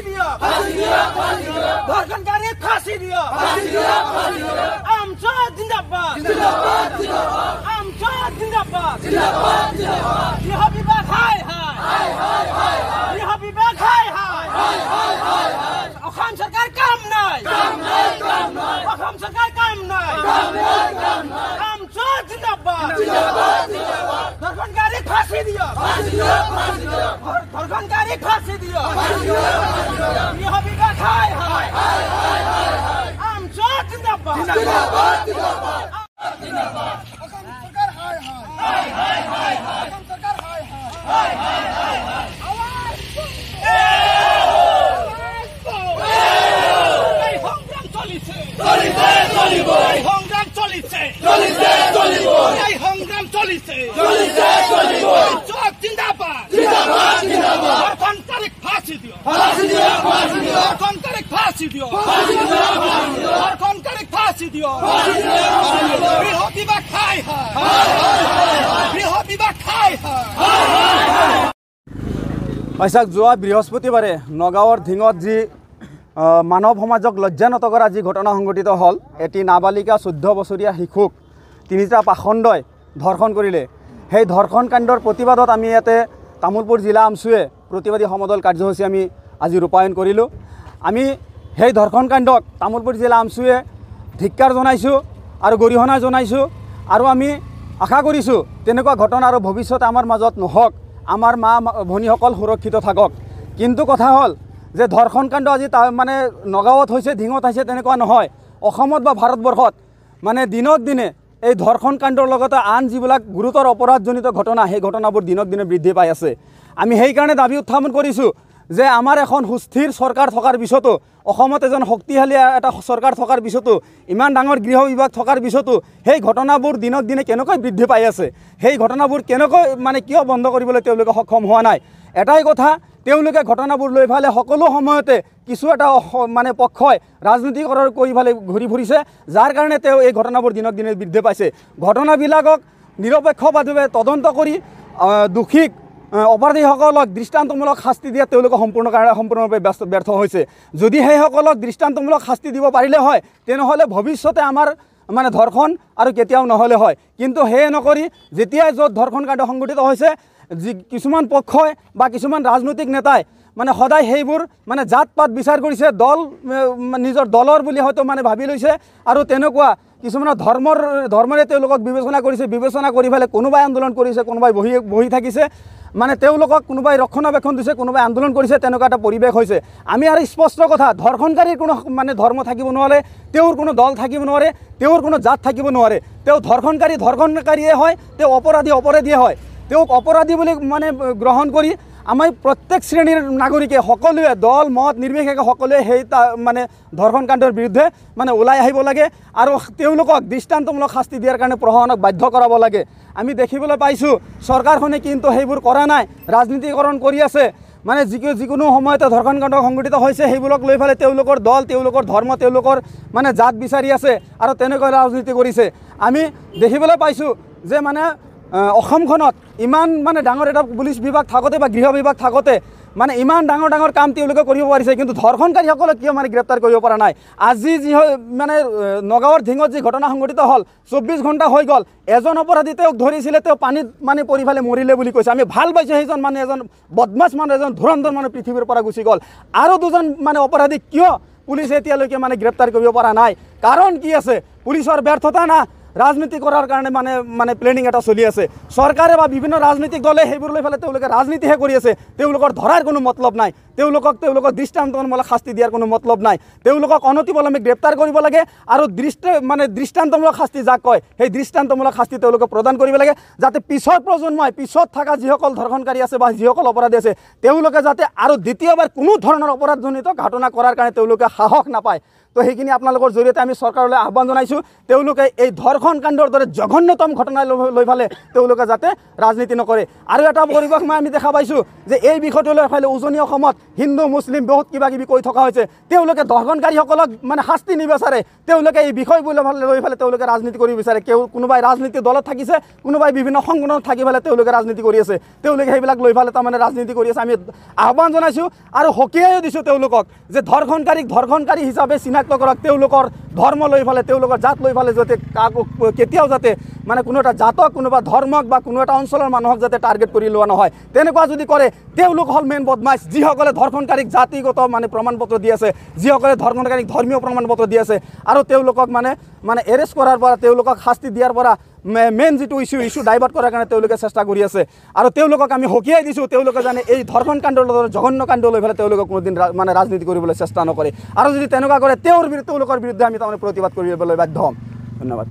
দিয়ক ধৰ্ষণকাৰী ফাঁচি দিয়ক আমচা জিন্দাবাদ আমচা জিন্দাবাদ গৃহ বিভাগ হাই হাই গৃহ বিভাগ হাই হাই অসম চৰকাৰ কাম নাই অসম চৰকাৰ কাম নাই আমচা জিন্দাবাদ ধৰ্ষণকাৰী ফাঁচি দিয়ক ধৰ্ষণকাৰী ফাঁচি দিয়ক গৃহ বিভাগ হাই হাই আমচা জিন্দাবাদ অসম চৰকাৰ হাই হাই অসম চৰকাৰ হাই হাই আইসাক যোৱা বৃহস্পতিবাৰে নগাঁৱৰ ধিঙত যি মানৱ সমাজক লজ্জানত কৰা যি ঘটনা সংঘটিত হ'ল এটি নাবালিকা 14 বছৰীয়া শিশুক তিনিটা পাখণ্ডই ধৰ্ষণ কৰিলে সেই ধৰ্ষণ কাণ্ডৰ প্ৰতিবাদত আমি ইয়াতে তামোলপুৰ জিলা আমচুৱে প্ৰতিবাদী সমদল কাৰ্যসূচী আমি আজি ৰূপায়ণ কৰিলোঁ আমি সেই ধৰ্ষণ কাণ্ডক তামোলপুৰ জিলা আমচুৱে ধিক্কাৰ জনাইছোঁ আৰু গৰিহণা জনাইছোঁ আৰু আমি আশা কৰিছোঁ তেনেকুৱা ঘটনা আৰু ভৱিষ্যতে আমাৰ মাজত নহওক আমাৰ মা ভনীসকল সুৰক্ষিত থাকক কিন্তু কথা হ'ল যে ধৰ্ষণ কাণ্ড আজি মানে নগাঁৱত হৈছে ধিঙত হৈছে তেনেকুৱা নহয় অসমত বা ভাৰতবৰ্ষত মানে দিনক দিনে এই ধৰ্ষণ কাণ্ডৰ লগতে আন যিবিলাক গুৰুতৰ অপৰাধজনিত ঘটনা সেই ঘটনাবোৰ দিনক দিনে বৃদ্ধি পাই আছে আমি সেইকাৰণে দাবী উত্থাপন কৰিছোঁ যে আমাৰ এখন সুস্থিৰ চৰকাৰ থকাৰ পিছতো অসমত এজন শক্তিশালী এটা চৰকাৰ থকাৰ পিছতো ইমান ডাঙৰ গৃহ বিভাগ থকাৰ পিছতো সেই ঘটনাবোৰ দিনক দিনে কেনেকৈ বৃদ্ধি পাই আছে সেই ঘটনাবোৰ কেনেকৈ মানে কিয় বন্ধ কৰিবলৈ তেওঁলোকে সক্ষম হোৱা নাই এটাই কথা তেওঁলোকে ঘটনাবোৰ লৈ ফালে সকলো সময়তে কিছু এটা মানে পক্ষই ৰাজনীতিকৰণ কৰি ফালে ঘূৰি ফুৰিছে যাৰ কাৰণে তেওঁ এই ঘটনাবোৰ দিনক দিনে বৃদ্ধি পাইছে ঘটনাবিলাকক নিৰপেক্ষভাৱে তদন্ত কৰি দোষীক অপৰাধীসকলক দৃষ্টান্তমূলক শাস্তি দিয়াত তেওঁলোকে সম্পূৰ্ণৰূপে ব্যৰ্থ হৈছে যদি সেইসকলক দৃষ্টান্তমূলক শাস্তি দিব পাৰিলে হয় তেনেহ'লে ভৱিষ্যতে আমাৰ মানে ধৰ্ষণ আৰু কেতিয়াও নহ'লে হয় কিন্তু সেয়ে নকৰি যেতিয়াই য'ত ধৰ্ষণ কাণ্ড সংঘটিত হৈছে যি কিছুমান পক্ষই বা কিছুমান ৰাজনৈতিক নেতাই মানে সদায় সেইবোৰ মানে জাত পাত বিচাৰ কৰিছে দল নিজৰ দলৰ বুলি হয়তো মানে ভাবি লৈছে আৰু তেনেকুৱা কিছুমানৰ ধৰ্মৰে তেওঁলোকক বিবেচনা কৰিছে বিবেচনা কৰি পেলাই কোনোবাই আন্দোলন কৰিছে কোনোবাই বহি থাকিছে মানে তেওঁলোকক কোনোবাই ৰক্ষণাবেক্ষণ দিছে কোনোবাই আন্দোলন কৰিছে তেনেকুৱা এটা পৰিৱেশ হৈছে আমি আৰু স্পষ্ট কথা ধৰ্ষণকাৰীৰ কোনো মানে ধৰ্ম থাকিব নোৱাৰে তেওঁৰ কোনো দল থাকিব নোৱাৰে তেওঁৰ কোনো জাত থাকিব নোৱাৰে তেওঁ ধৰ্ষণকাৰীয়ে হয় তেওঁ অপৰাধীয়ে হয় তেওঁক অপৰাধী বুলি মানে গ্ৰহণ কৰি আমাৰ প্ৰত্যেক শ্ৰেণীৰ নাগৰিকে সকলোৱে দল মত নিৰ্বিশেষে সকলোৱে সেই মানে ধৰ্ষণ কাণ্ডৰ বিৰুদ্ধে মানে ওলাই আহিব লাগে আৰু তেওঁলোকক দৃষ্টান্তমূলক শাস্তি দিয়াৰ কাৰণে প্ৰশাসনক বাধ্য কৰাব লাগে আমি দেখিবলৈ পাইছোঁ চৰকাৰখনে কিন্তু সেইবোৰ কৰা নাই ৰাজনীতিকৰণ কৰি আছে মানে যিকোনো সময়তে ধৰ্ষণ কাণ্ড সংঘটিত হৈছে সেইবোৰক লৈ পেলাই তেওঁলোকৰ দল তেওঁলোকৰ ধৰ্ম তেওঁলোকৰ মানে জাত বিচাৰি আছে আৰু তেনেকৈ ৰাজনীতি কৰিছে আমি দেখিবলৈ পাইছোঁ যে মানে অসমখনত ইমান মানে ডাঙৰ এটা পুলিচ বিভাগ থাকোঁতে বা গৃহ বিভাগ থাকোঁতে মানে ইমান ডাঙৰ কাম তেওঁলোকে কৰিব পাৰিছে কিন্তু ধৰ্ষণকাৰীসকলক কিয় মানে গ্ৰেপ্তাৰ কৰিব পৰা নাই আজি যি মানে নগাঁৱৰ ধিঙত যি ঘটনা সংঘটিত হ'ল 24 ঘণ্টা হৈ গ'ল এজন অপৰাধী তেওঁক ধৰিছিলে তেওঁ পানীত মানে পৰি ফালে মৰিলে বুলি কৈছে আমি ভাল পাইছোঁ সেইজন মানে এজন বদমাছ মানুহ এজন ধুৰন্ধৰ মানুহ পৃথিৱীৰ পৰা গুচি গ'ল আৰু দুজন মানে অপৰাধী কিয় পুলিচে এতিয়ালৈকে মানে গ্ৰেপ্তাৰ কৰিব পৰা নাই কাৰণ কি আছে পুলিচৰ ব্যৰ্থতা না ৰাজনীতি কৰাৰ কাৰণে মানে প্লেনিং এটা চলি আছে চৰকাৰে বা বিভিন্ন ৰাজনৈতিক দলে সেইবোৰ লৈ পেলাই তেওঁলোকে ৰাজনীতিহে কৰি আছে তেওঁলোকৰ ধৰাৰ কোনো মতলব নাই তেওঁলোকক দৃষ্টান্তমূলক শাস্তি দিয়াৰ কোনো মতলব নাই তেওঁলোকক অনতিপলমে গ্ৰেপ্তাৰ কৰিব লাগে আৰু দৃষ্টান্তমূলক শাস্তি যাক কয় সেই দৃষ্টান্তমূলক শাস্তি তেওঁলোকে প্ৰদান কৰিব লাগে যাতে পিছৰ প্ৰজন্মই পিছত থকা যিসকল ধৰ্ষণকাৰী আছে বা যিসকল অপৰাধী আছে তেওঁলোকে যাতে আৰু দ্বিতীয়বাৰ কোনো ধৰণৰ অপৰাধজনিত ঘটনা কৰাৰ কাৰণে তেওঁলোকে সাহস নাপায় তো সেইখিনি আপোনালোকৰ জৰিয়তে আমি চৰকাৰলৈ আহ্বান জনাইছোঁ তেওঁলোকে এই ধৰ্ষণ কাণ্ডৰ দৰে জঘন্যতম ঘটনা লৈ ফালে তেওঁলোকে যাতে ৰাজনীতি নকৰে। আৰু এটা পৰিৱেশ মই আমি দেখা পাইছোঁ যে এই বিষয়টো লৈ ফালে উজনি অসমত হিন্দু মুছলিম বহুত কিবা কিবি কৈ থকা হৈছে। তেওঁলোকে ধৰ্ষণকাৰীসকলক মানে শাস্তি নিবিচাৰে, তেওঁলোকে এই বিষয়বোৰ লৈ ফালে তেওঁলোকে ৰাজনীতি কৰিব বিচাৰে। কোনোবাই ৰাজনীতি দলত থাকিছে, কোনোবাই বিভিন্ন সংগঠনত থাকি পেলাই তেওঁলোকে ৰাজনীতি কৰি আছে, তেওঁলোকে সেইবিলাক লৈ ফালে তাৰমানে ৰাজনীতি কৰি আছে। আমি আহ্বান জনাইছোঁ আৰু সকীয়াইও দিছোঁ তেওঁলোকক যে ধৰ্ষণকাৰী হিচাপে চিনাক্ত কৰক, তেওঁলোকৰ ধৰ্ম লৈ ফালে তেওঁলোকৰ জাত লৈ ফালে যাতে কেতিয়াও যাতে মানে কোনো এটা জাতক কোনোবা ধৰ্মক বা কোনো এটা অঞ্চলৰ মানুহক যাতে টাৰ্গেট কৰি লোৱা নহয়। তেনেকুৱা যদি কৰে তেওঁলোক হ'ল মেইন বদমাইছ, যিসকলে ধৰ্ষণকাৰীক জাতিগত মানে প্ৰমাণপত্ৰ দি আছে, যিসকলে ধৰ্ষণকাৰীক ধৰ্মীয় প্ৰমাণপত্ৰ দি আছে আৰু তেওঁলোকক মানে এৰেষ্ট কৰাৰ পৰা তেওঁলোকক শাস্তি দিয়াৰ পৰা মেইন যিটো ইছ্যু ডাইভাৰ্ট কৰাৰ কাৰণে তেওঁলোকে চেষ্টা কৰি আছে। আৰু তেওঁলোকক আমি সকীয়াই দিছোঁ তেওঁলোকে জানে এই ধৰ্ষণ কাণ্ডৰ দৰে জঘন্য কাণ্ড লৈ পেলাই তেওঁলোকে কোনোদিন মানে ৰাজনীতি কৰিবলৈ চেষ্টা নকৰে। আৰু যদি তেনেকুৱা কৰে তেওঁলোকৰ বিৰুদ্ধে আমি তাৰমানে প্ৰতিবাদ কৰিবলৈ বাধ্য হ'ম। ধন্যবাদ।